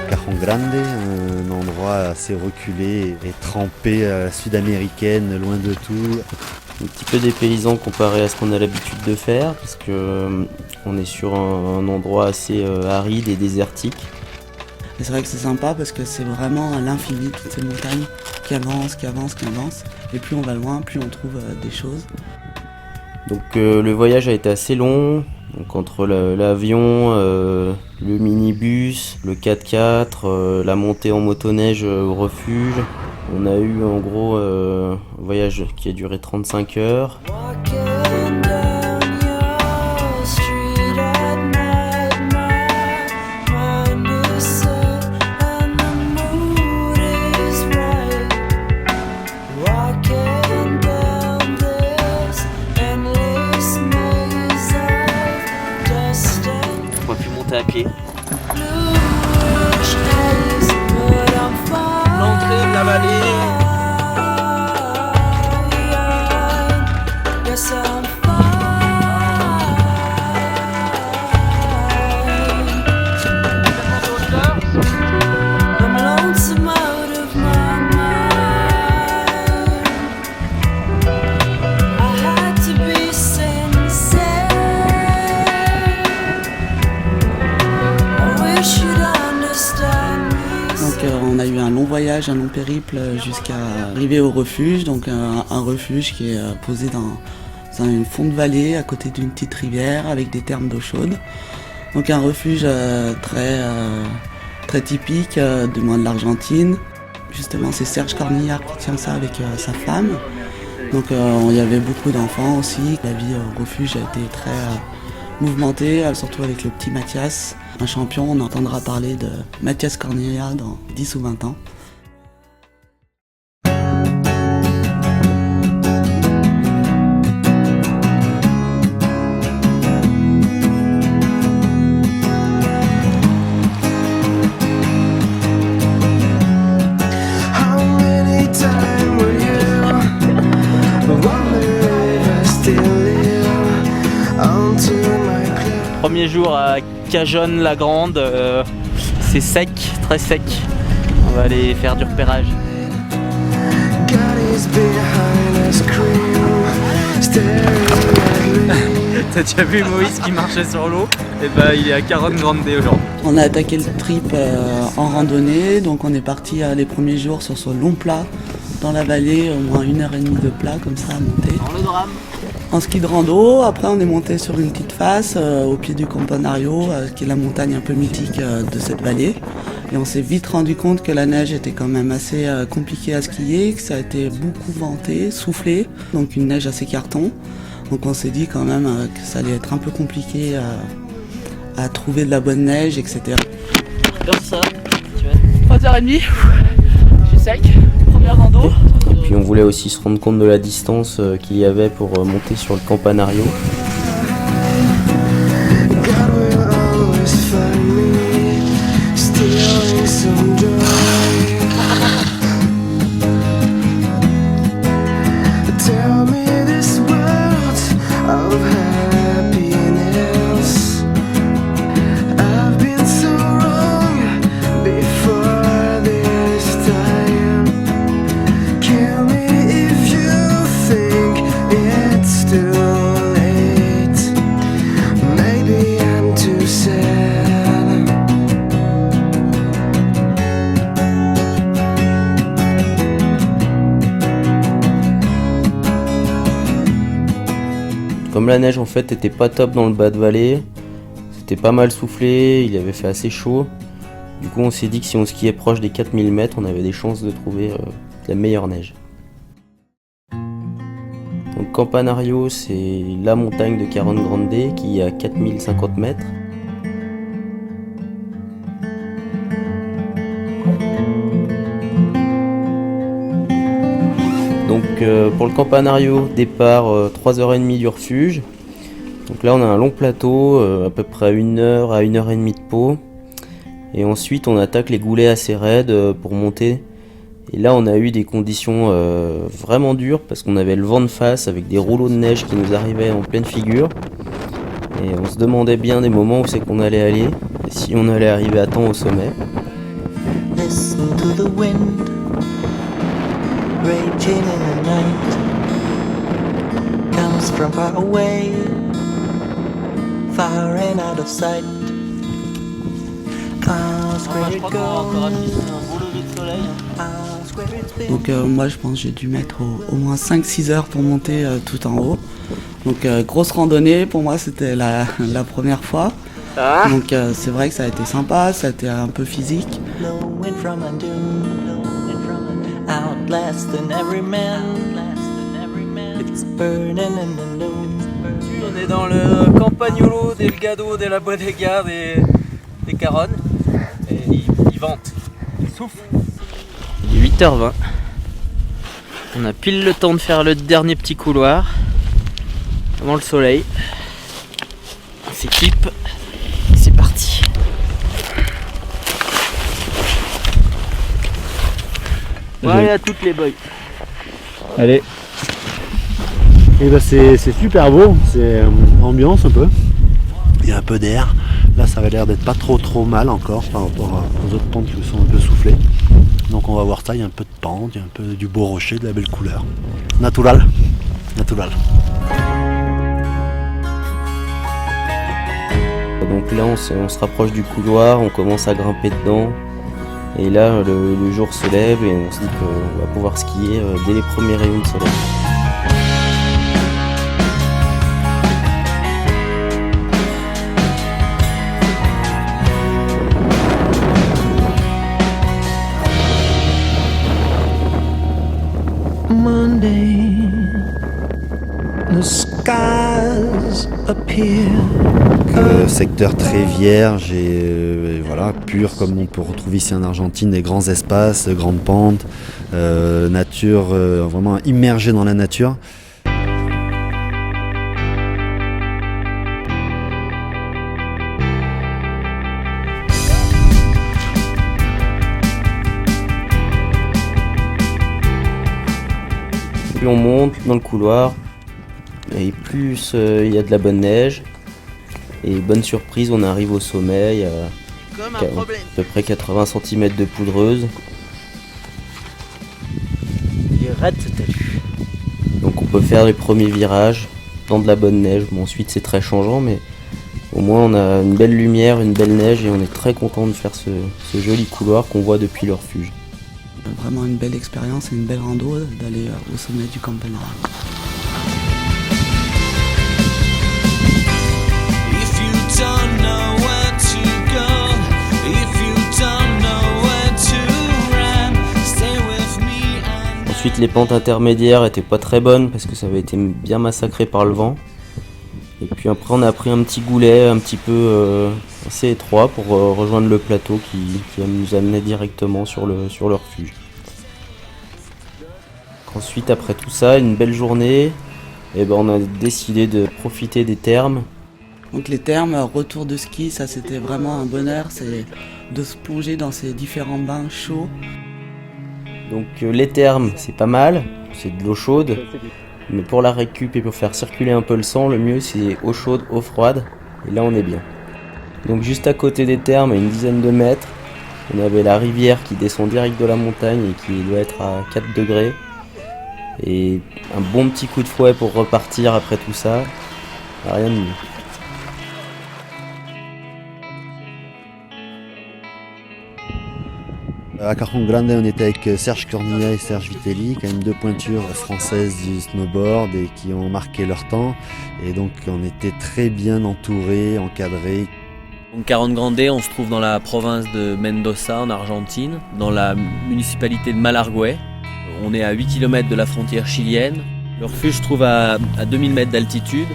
Cajon Grande, un endroit assez reculé et trempé à la sud-américaine, loin de tout. Un petit peu dépaysant comparé à ce qu'on a l'habitude de faire, parce que on est sur un endroit assez aride et désertique. Et c'est vrai que c'est sympa parce que c'est vraiment à l'infini toutes ces montagnes qui avancent, qui avancent, qui avancent. Et plus on va loin, plus on trouve des choses. Donc le voyage a été assez long, donc entre l'avion, le minibus, le 4x4, la montée en motoneige au refuge. On a eu en gros un voyage qui a duré 35 heures. On a pu monter à pied. L'entrée de la vallée. On a eu un long voyage, un long périple jusqu'à arriver au refuge, donc un refuge qui est posé dans une fond de vallée à côté d'une petite rivière avec des thermes d'eau chaude. Donc un refuge très typique du moins de l'Argentine. Justement c'est Serge Cornillard qui tient ça avec sa femme. Donc il y avait beaucoup d'enfants aussi. La vie au refuge a été très mouvementée, surtout avec le petit Mathias. Un champion, on entendra parler de Mathias Cornillard dans 10 ou 20 ans. Premier jour à Cajon-la-Grande, c'est sec, très sec. On va aller faire du repérage. T'as déjà vu Moïse qui marchait sur l'eau? Et bah il est à Cajon Grande aujourd'hui. On a attaqué le trip en randonnée, donc on est parti les premiers jours sur ce long plat dans la vallée, au moins 1h30 de plat comme ça à monter. Dans le drame. En ski de rando, après on est monté sur une petite face au pied du Campanario, qui est la montagne un peu mythique de cette vallée. Et on s'est vite rendu compte que la neige était quand même assez compliquée à skier, que ça a été beaucoup venté, soufflé, donc une neige assez carton. Donc on s'est dit quand même que ça allait être un peu compliqué à trouver de la bonne neige, etc. Comme ça, tu vois. 3h30, je suis sec, première rando. Et puis on voulait aussi se rendre compte de la distance qu'il y avait pour monter sur le Campanario. Comme la neige en fait était pas top dans le bas de vallée, c'était pas mal soufflé, il avait fait assez chaud. Du coup on s'est dit que si on skiait proche des 4000 mètres, on avait des chances de trouver la meilleure neige. Donc Campanario, c'est la montagne de Cajon Grande qui est à 4050 mètres. Donc pour le Campanario, départ 3h30 du refuge. Donc là on a un long plateau, à peu près 1h à 1h30 de Pau. Et ensuite on attaque les goulets assez raides pour monter. Et là on a eu des conditions vraiment dures parce qu'on avait le vent de face avec des rouleaux de neige qui nous arrivaient en pleine figure. Et on se demandait bien des moments où c'est qu'on allait aller et si on allait arriver à temps au sommet. to the wind, raging in the night, comes from far away, far and out of sight. Ask where it goes, ask where it's been. Donc moi je pense que j'ai dû mettre au moins 5-6 heures pour monter tout en haut. Donc grosse randonnée, pour moi c'était la première fois. Donc c'est vrai que ça a été sympa, ça a été un peu physique. Blowing from a dune, outlasting every man, it's burning in the noon. On est dans le Campagnolo Delgado de la Bodega des Caronnes. Et il vente, il souffle. Il est 8h20. On a pile le temps de faire le dernier petit couloir avant le soleil. On s'équipe. C'est parti. Voilà à toutes les boys. Allez. Et ben c'est super beau, c'est ambiance un peu. Il y a un peu d'air. Là ça avait l'air d'être pas trop mal encore par rapport aux autres pentes qui sont un peu soufflées. Donc on va voir ça, il y a un peu de pente, il y a un peu du beau rocher, de la belle couleur. Natural. Donc là on se rapproche du couloir, on commence à grimper dedans. Et là le jour se lève et on se dit qu'on va pouvoir skier dès les premiers rayons de soleil. Monday, the skies appear. Secteur très vierge et voilà, pur comme on peut retrouver ici en Argentine, des grands espaces, grandes pentes, nature, vraiment immergée dans la nature. Plus on monte dans le couloir, et plus il y a de la bonne neige. Et bonne surprise, on arrive au sommet, il y a à peu près 80 cm de poudreuse. Il est raide ce tête. Donc on peut faire les premiers virages dans de la bonne neige. Bon, ensuite c'est très changeant, mais au moins on a une belle lumière, une belle neige et on est très content de faire ce joli couloir qu'on voit depuis le refuge. Vraiment une belle expérience et une belle rando d'aller au sommet du Campagnolo. Ensuite les pentes intermédiaires étaient pas très bonnes parce que ça avait été bien massacré par le vent. Et puis après on a pris un petit goulet un petit peu assez étroit pour rejoindre le plateau qui nous amenait directement sur le refuge. Ensuite après tout ça, une belle journée, et on a décidé de profiter des thermes. Donc les thermes, retour de ski, ça c'était vraiment un bonheur, c'est de se plonger dans ces différents bains chauds. Donc les thermes c'est pas mal, c'est de l'eau chaude, mais pour la récup et pour faire circuler un peu le sang, le mieux c'est eau chaude, eau froide, et là on est bien. Donc juste à côté des thermes, à une dizaine de mètres, on avait la rivière qui descend direct de la montagne et qui doit être à 4 degrés. Et un bon petit coup de fouet pour repartir après tout ça, rien de mieux. À Carjon Grande, on était avec Serge Cornilla et Serge Vitelli, quand même deux pointures françaises du snowboard et qui ont marqué leur temps. Et donc on était très bien entourés, encadrés. Donc Carjon Grande, on se trouve dans la province de Mendoza en Argentine, dans la municipalité de Malargüe. On est à 8 km de la frontière chilienne. Le refuge se trouve à 2000 mètres d'altitude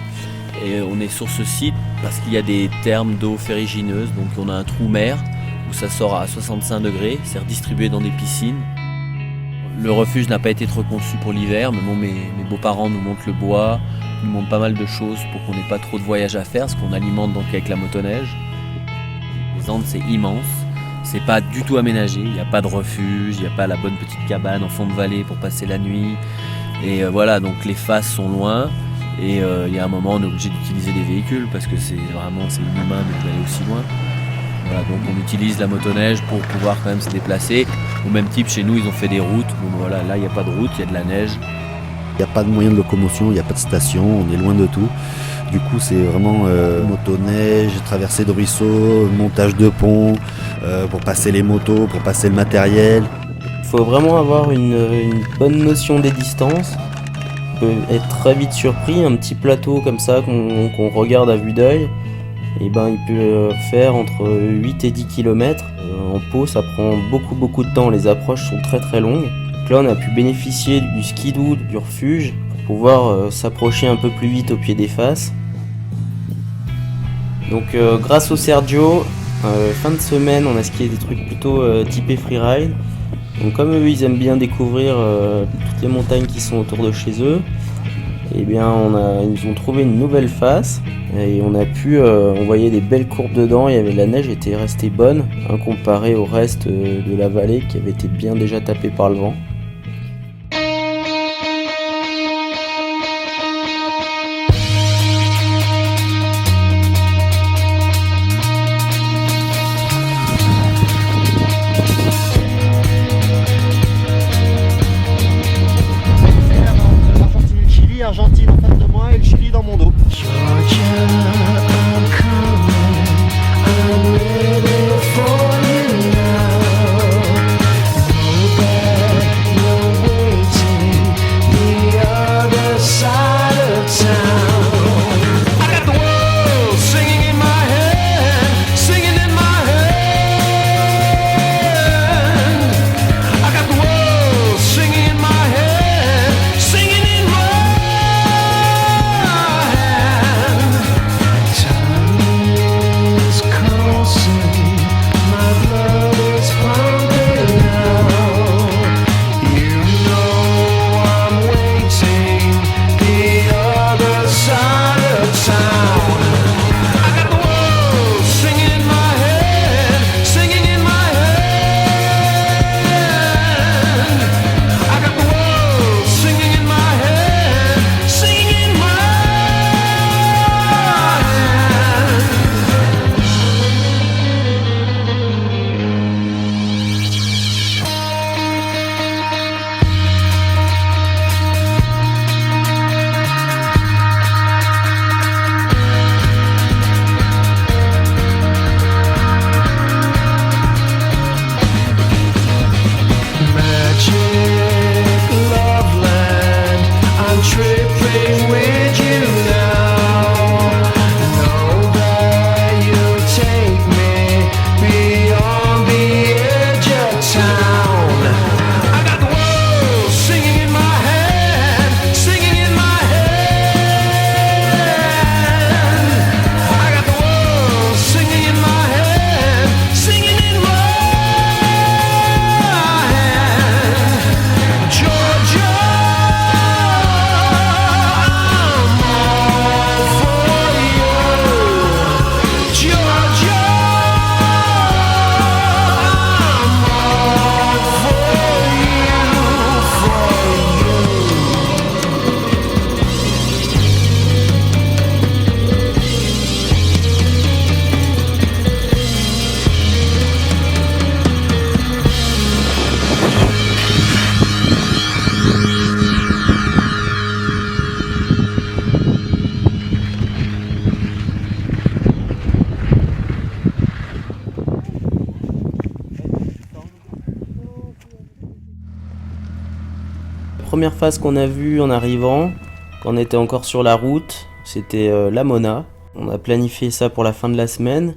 et on est sur ce site parce qu'il y a des thermes d'eau ferrugineuse. Donc on a un trou mer où ça sort à 65 degrés, c'est redistribué dans des piscines. Le refuge n'a pas été trop conçu pour l'hiver, mais bon, mes beaux-parents nous montrent le bois, nous montrent pas mal de choses pour qu'on n'ait pas trop de voyages à faire, parce qu'on alimente donc avec la motoneige. Les Andes c'est immense. C'est pas du tout aménagé, il n'y a pas de refuge, il n'y a pas la bonne petite cabane en fond de vallée pour passer la nuit. Et voilà, donc les faces sont loin et il y a un moment on est obligé d'utiliser des véhicules parce que c'est inhumain d'aller aussi loin. Voilà, donc on utilise la motoneige pour pouvoir quand même se déplacer. Au même type, chez nous, ils ont fait des routes. Bon, voilà, là, il n'y a pas de route, il y a de la neige. Il n'y a pas de moyen de locomotion, il n'y a pas de station, on est loin de tout. Du coup, c'est vraiment motoneige, traversée de ruisseaux, montage de ponts pour passer les motos, pour passer le matériel. Il faut vraiment avoir une bonne notion des distances. On peut être très vite surpris, un petit plateau comme ça qu'on regarde à vue d'œil, et ben, il peut faire entre 8 et 10 km. En pot, ça prend beaucoup de temps, les approches sont très longues. Donc là, on a pu bénéficier du skidoo, du refuge, pour pouvoir s'approcher un peu plus vite au pied des faces. Donc grâce au Sergio, fin de semaine, on a skié des trucs plutôt typés freeride. Donc comme eux, ils aiment bien découvrir toutes les montagnes qui sont autour de chez eux, et bien ils nous ont trouvé une nouvelle face et on a pu, on voyait des belles courbes dedans, la neige était restée bonne, comparée au reste de la vallée qui avait été bien déjà tapée par le vent. Argentine en face de moi et le Chili dans mon dos. Première phase qu'on a vue en arrivant, quand on était encore sur la route, c'était la Mona. On a planifié ça pour la fin de la semaine.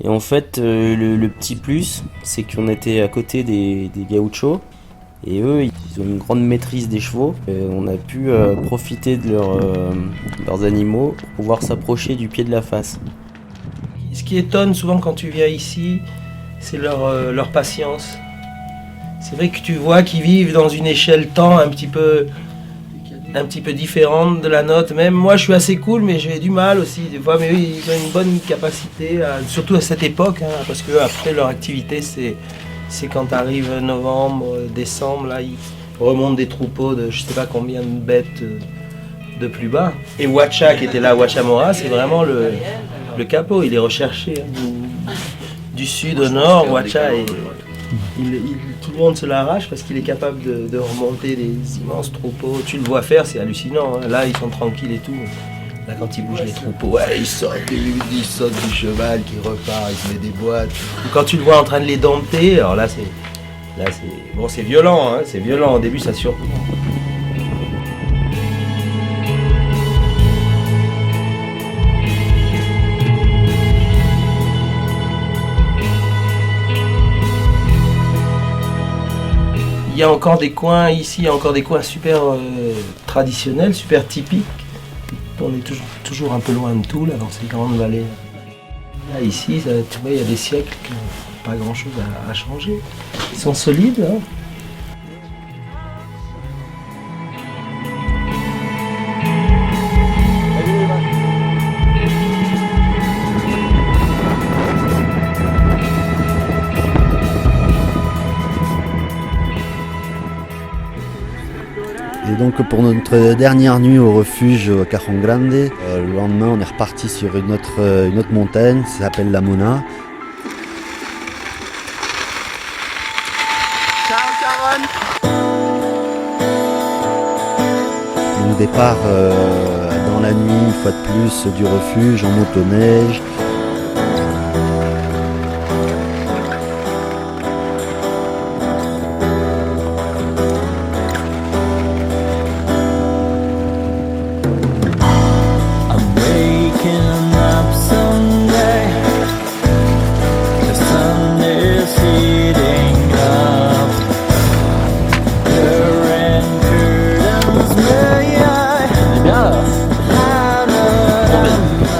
Et en fait, le petit plus, c'est qu'on était à côté des gauchos. Et eux, ils ont une grande maîtrise des chevaux. On a pu profiter de leurs animaux pour pouvoir s'approcher du pied de la face. Ce qui étonne souvent quand tu viens ici, c'est leur patience. C'est vrai que tu vois qu'ils vivent dans une échelle temps un petit peu différente de la nôtre. Même moi, je suis assez cool, mais j'ai du mal aussi des fois. Mais eux, ils ont une bonne capacité, surtout à cette époque, hein, parce que après leur activité, c'est quand arrive novembre, décembre, là, ils remontent des troupeaux de je sais pas combien de bêtes de plus bas. Et Wacha, qui était là, Wachamora, c'est vraiment le capot. Il est recherché hein, du sud au nord. Wacha Tout le monde se l'arrache parce qu'il est capable de remonter des immenses troupeaux. Tu le vois faire, c'est hallucinant. Hein. Là, ils sont tranquilles et tout. Là, quand il bouge les troupeaux, ouais, il saute du cheval qui repart, il se met des boîtes. Ou quand tu le vois en train de les dompter, alors là, c'est violent. Hein, c'est violent. Au début, ça surprend. Il y a encore des coins ici, il y a encore des coins super traditionnels, super typiques. On est toujours un peu loin de tout, là, dans ces grandes vallées. Là, ici, tu vois, il y a des siècles qui n'ont pas grand-chose à changer. Ils sont solides, hein. Et donc pour notre dernière nuit au refuge au Cajón Grande, le lendemain on est reparti sur une autre montagne, ça s'appelle la Mona. Ciao Caronne. Donc départ dans la nuit une fois de plus du refuge en motoneige.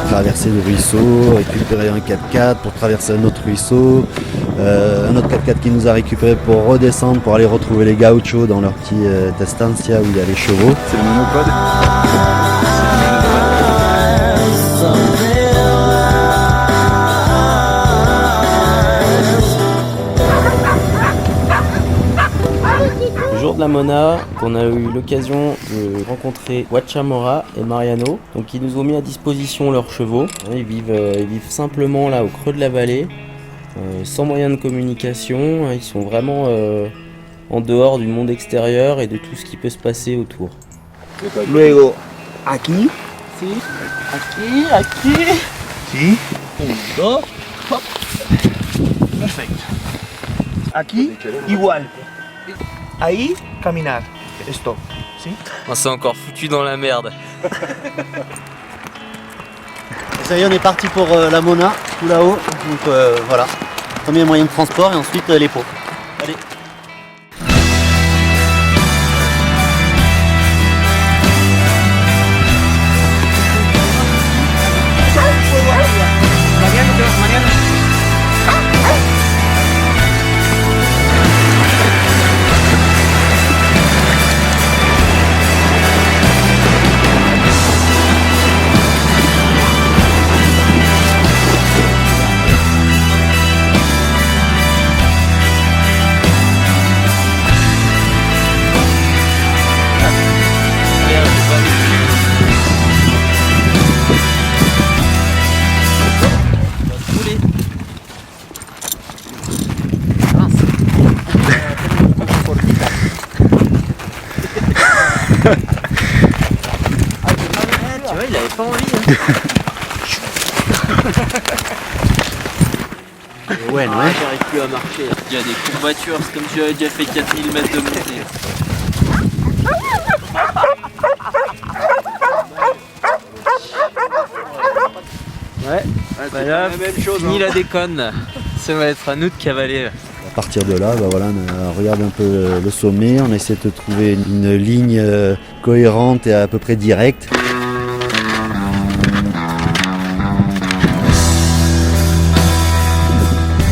Traverser le ruisseau, récupérer un 4x4 pour traverser un autre ruisseau, un autre 4x4 qui nous a récupéré pour redescendre pour aller retrouver les gauchos dans leur petit estancia où il y a les chevaux. C'est le monopode. Le jour de la Mona, on a eu l'occasion de rencontrer Huachamora et Mariano, donc ils nous ont mis à disposition leurs chevaux. Ils vivent simplement là au creux de la vallée, sans moyen de communication. Ils sont vraiment en dehors du monde extérieur et de tout ce qui peut se passer autour. Luego, aquí. Si. Aquí. Si. Un, dos, hop. Perfecto. Aquí, igual. Ahí, caminar. Stop. Si. On s'est encore foutu dans la merde. Et ça y est, on est parti pour la Mona, tout là-haut. Donc voilà, premier moyen de transport et ensuite les pots. Allez. Tu vois, il avait pas envie. Hein. Ouais, ouais. J'arrive plus à marcher. Il y a des courbatures, c'est comme si j'avais déjà fait 4000 mètres de montée. Ouais, bah là, même chose, fini la déconne. Ça va être à nous de cavaler. À partir de là, bah voilà, on regarde un peu le sommet, on essaie de trouver une ligne cohérente et à peu près directe.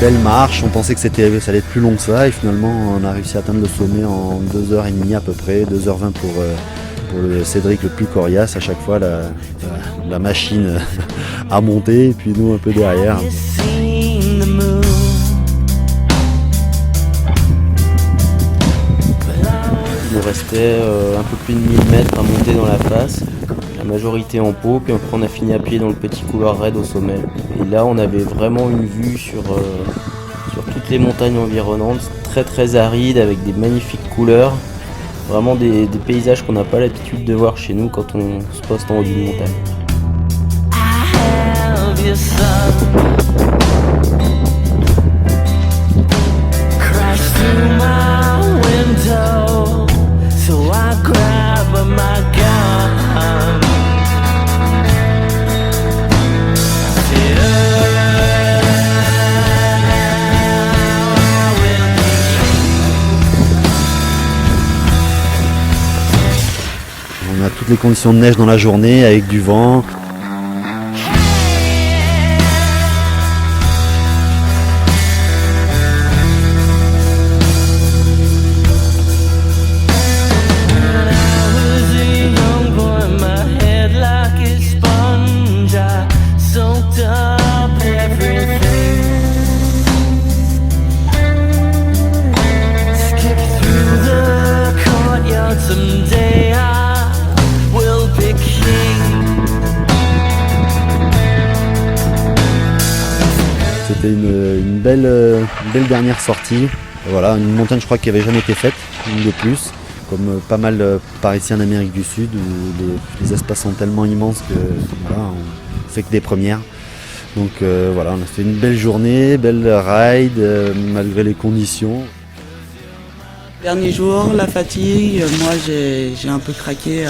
Belle marche, on pensait que ça allait être plus long que ça et finalement on a réussi à atteindre le sommet en 2h30 à peu près, 2h20 pour le Cédric le plus coriace. À chaque fois la machine a monté et puis nous un peu derrière. Il nous restait un peu plus de 1000 mètres à monter dans la face, la majorité en pot, puis après on a fini à pied dans le petit couloir raide au sommet. Et là on avait vraiment une vue sur toute toutes les montagnes environnantes, très arides avec des magnifiques couleurs. Vraiment des paysages qu'on n'a pas l'habitude de voir chez nous quand on se poste en haut d'une montagne. On a toutes les conditions de neige dans la journée avec du vent. C'était une belle dernière sortie. Voilà, une montagne je crois qui n'avait jamais été faite, une de plus, comme pas mal par ici en Amérique du Sud où les espaces sont tellement immenses que voilà, on fait que des premières. Donc voilà, on a fait une belle journée, belle ride malgré les conditions. Dernier jour, la fatigue, moi j'ai un peu craqué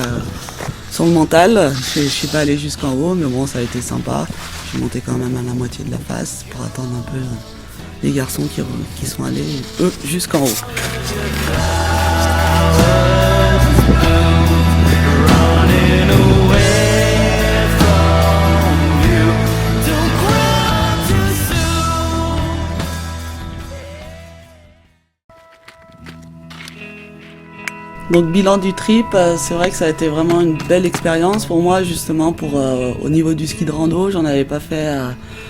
sur le mental. Je suis pas allé jusqu'en haut, mais bon, ça a été sympa. Je suis monté quand même à la moitié de la face pour attendre un peu les garçons qui sont allés, eux, jusqu'en haut. Donc bilan du trip, c'est vrai que ça a été vraiment une belle expérience pour moi justement au niveau du ski de rando, j'en avais pas fait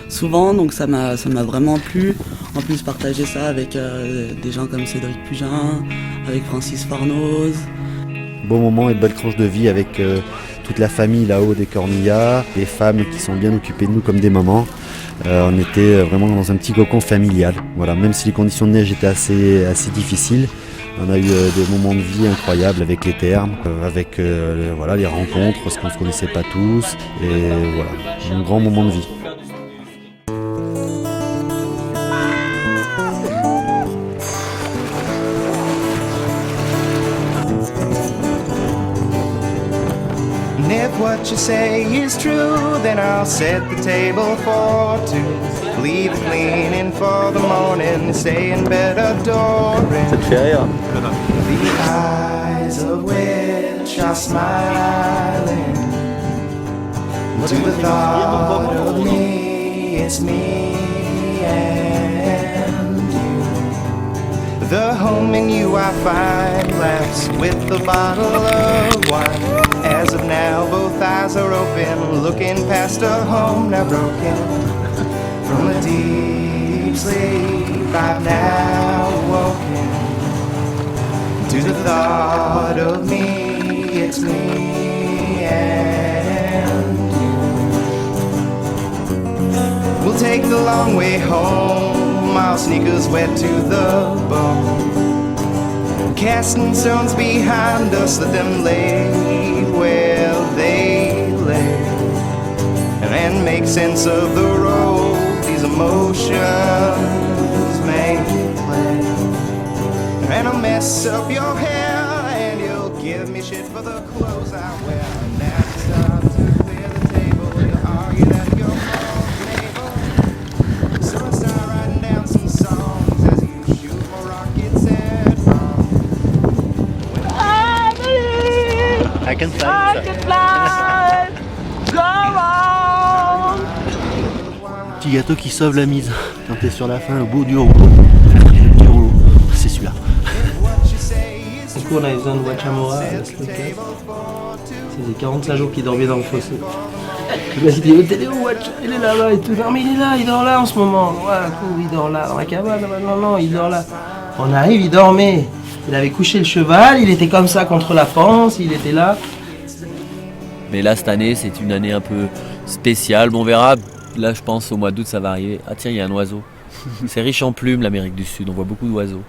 souvent donc ça m'a vraiment plu. En plus partager ça avec des gens comme Cédric Pugin, avec Francis Fornoz. Beau moment et belle tranche de vie avec toute la famille là-haut des Cornillas, des femmes qui sont bien occupées de nous comme des mamans. On était vraiment dans un petit cocon familial. Voilà, même si les conditions de neige étaient assez difficiles, on a eu des moments de vie incroyables avec les thermes, avec voilà, les rencontres, parce qu'on ne se connaissait pas tous. Et voilà, un grand moment de vie. And if what you say is true, then I'll set the table for two. Leave the cleaning for the morning, stay in bed adoring. Ça te fait rire. The eyes of which are smiling. To the thought of me, it's me and you. The home in you I find laughs with the bottle of wine. As of now, both eyes are open, looking past a home now broken. From a deep sleep I've now woken to the thought of me, it's me and you. We'll take the long way home, our sneakers wet to the bone. Casting stones behind us, let them lay where they lay, and make sense of the road these emotions may play. And I'll mess up your hair, and you'll give me shit for the clothes I wear. Now it's time to clear the table, you'll argue that you're more able. So I start writing down some songs as you shoot more rockets at home. I can fly. Petit gâteau qui sauve la mise. Quand t'es sur la fin, au bout du rouleau. Le petit rouleau, c'est celui-là. Du coup, on a besoin de Wachamora à la Slowcat. C'est des 45 jours qu'il dormait dans le fossé. Le mec il dit, t'es où Watch? Il est là-bas et tout. Non mais il est là, il dort là en ce moment. Ouais, cool, il dort là, dans la cabane. Non, il dort là. On arrive, il dormait. Il avait couché le cheval, il était comme ça contre la panse, il était là. Mais là, cette année, c'est une année un peu spéciale. Bon, on verra. Là, je pense au mois d'août, ça va arriver. Ah tiens, il y a un oiseau. C'est riche en plumes l'Amérique du Sud, on voit beaucoup d'oiseaux.